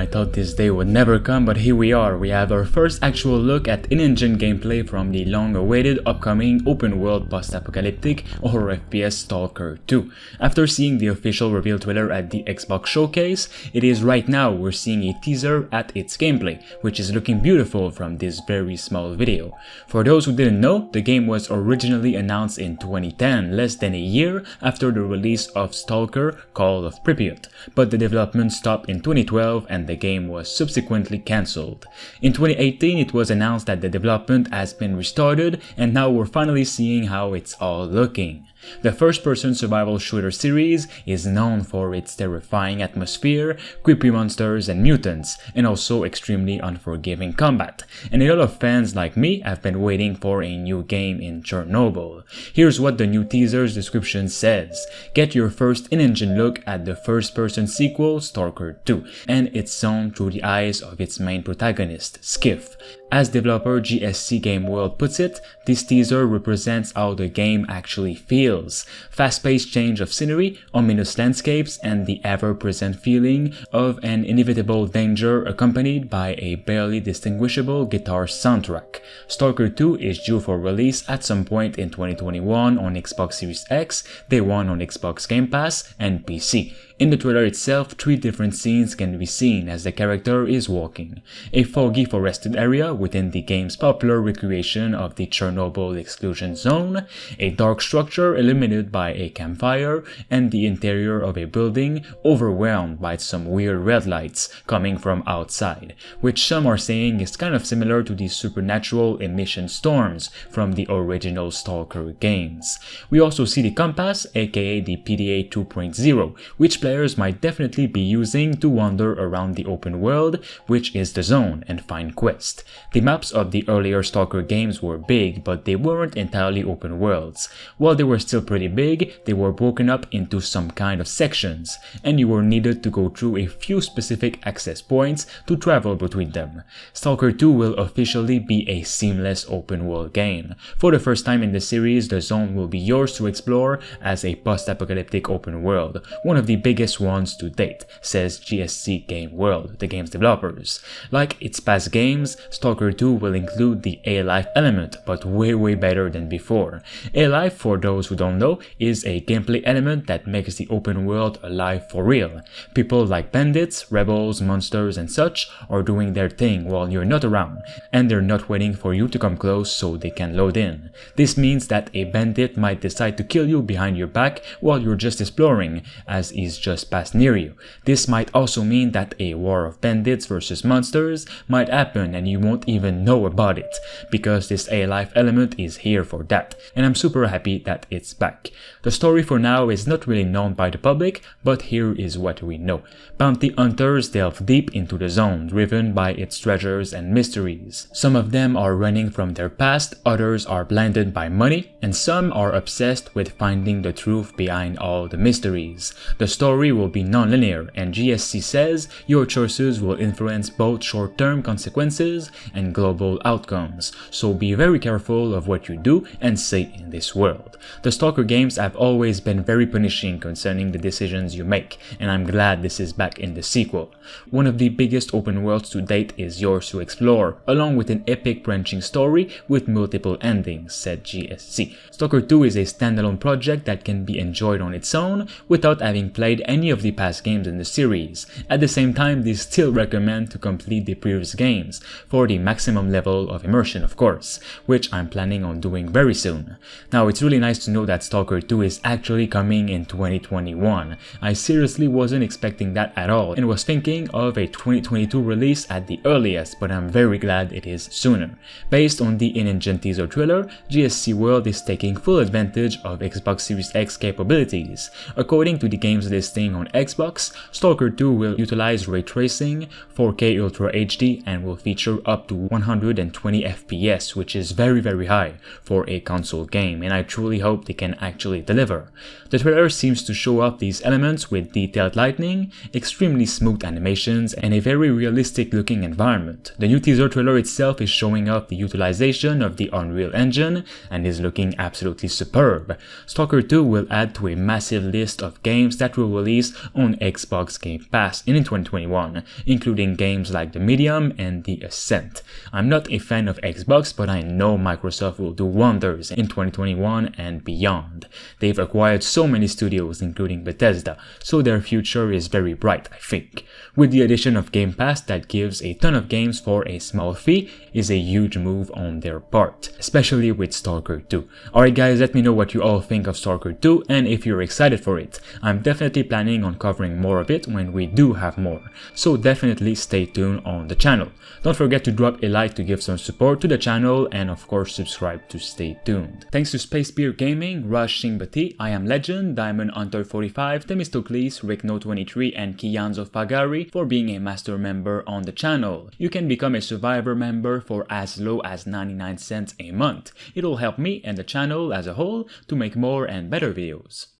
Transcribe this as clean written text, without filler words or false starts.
I thought this day would never come, but here we are. We have our first actual look at in-engine gameplay from the long-awaited upcoming open-world post-apocalyptic horror FPS Stalker 2. After seeing the official reveal trailer at the Xbox showcase, it is right now we're seeing a teaser at its gameplay, which is looking beautiful from this very small video. For those who didn't know, the game was originally announced in 2010, less than a year after the release of Stalker Call of Pripyat, but the development stopped in 2012 and the game was subsequently cancelled. In 2018 it was announced that the development has been restarted and now we're finally seeing how it's all looking. The first-person survival shooter series is known for its terrifying atmosphere, creepy monsters and mutants, and also extremely unforgiving combat, and a lot of fans like me have been waiting for a new game in Chernobyl. Here's what the new teaser's description says. Get your first in-engine look at the first-person sequel Stalker 2, and it's shown through the eyes of its main protagonist, Skiff. As developer GSC Game World puts it, this teaser represents how the game actually feels. Fast-paced change of scenery, ominous landscapes, and the ever-present feeling of an inevitable danger accompanied by a barely distinguishable guitar soundtrack. Stalker 2 is due for release at some point in 2021 on Xbox Series X, Day 1 on Xbox Game Pass, and PC. In the trailer itself, 3 different scenes can be seen as the character is walking. A foggy forested area within the game's popular recreation of the Chernobyl exclusion zone, a dark structure illuminated by a campfire, and the interior of a building overwhelmed by some weird red lights coming from outside, which some are saying is kind of similar to the supernatural emission storms from the original Stalker games. We also see the compass, aka the PDA 2.0, which players might definitely be using to wander around the open world, which is the zone, and find quests. The maps of the earlier Stalker games were big, but they weren't entirely open worlds. While they were still pretty big, they were broken up into some kind of sections, and you were needed to go through a few specific access points to travel between them. Stalker 2 will officially be a seamless open world game. For the first time in the series, the zone will be yours to explore as a post-apocalyptic open world, one of the biggest ones to date, says GSC Game World, the game's developers. Like its past games, Stalker 2 will include the A-Life element, but way better than before. A-Life, for those who don't know, is a gameplay element that makes the open world alive for real. People like bandits, rebels, monsters and such are doing their thing while you're not around, and they're not waiting for you to come close so they can load in. This means that a bandit might decide to kill you behind your back while you're just exploring, as is just passed near you. This might also mean that a war of bandits versus monsters might happen and you won't even know about it, because this A-Life element is here for that, and I'm super happy that it's back. The story for now is not really known by the public, but here is what we know. Bounty hunters delve deep into the zone, driven by its treasures and mysteries. Some of them are running from their past, others are blinded by money, and some are obsessed with finding the truth behind all the mysteries. The story will be non-linear, and GSC says your choices will influence both short-term consequences and global outcomes, so be very careful of what you do and say in this world. The Stalker games have always been very punishing concerning the decisions you make, and I'm glad this is back in the sequel. One of the biggest open worlds to date is yours to explore, along with an epic branching story with multiple endings, said GSC. Stalker 2 is a standalone project that can be enjoyed on its own without having played any of the past games in the series. At the same time, they still recommend to complete the previous games, for the maximum level of immersion of course, which I'm planning on doing very soon. Now it's really nice to know that Stalker 2 is actually coming in 2021. I seriously wasn't expecting that at all and was thinking of a 2022 release at the earliest, but I'm very glad it is sooner. Based on the in-engine teaser trailer, GSC World is taking full advantage of Xbox Series X capabilities. According to the game's listing on Xbox, Stalker 2 will utilize ray tracing, 4K Ultra HD, and will feature up to 120 FPS, which is very high for a console game, and I truly hope they can actually deliver. The trailer seems to show off these elements with detailed lighting, extremely smooth animations, and a very realistic looking environment. The new teaser trailer itself is showing off the utilization of the Unreal Engine and is looking absolutely superb. Stalker 2 will add to a massive list of games that we will release on Xbox Game Pass in 2021, including games like The Medium and The Ascent. I'm not a fan of Xbox, but I know Microsoft will do wonders in 2021 and beyond. They've acquired so many studios, including Bethesda, so their future is very bright, I think. With the addition of Game Pass that gives a ton of games for a small fee is a huge move on their part, especially with Stalker 2. Alright guys, let me know what you all think of Stalker 2 and if you're excited for it. I'm definitely planning on covering more of it when we do have more, so definitely stay tuned on the channel. Don't forget to drop a like to give some support to the channel, and of course subscribe to stay tuned. Thanks to Space Beer Gaming, Rush Singbati, I Am Legend, Diamond Hunter 45, Themistocles, Rickno23 and Kianzo Fagari for being a master member on the channel. You can become a survivor member for as low as 99 cents a month. It'll help me and the channel as a whole to make more and better videos.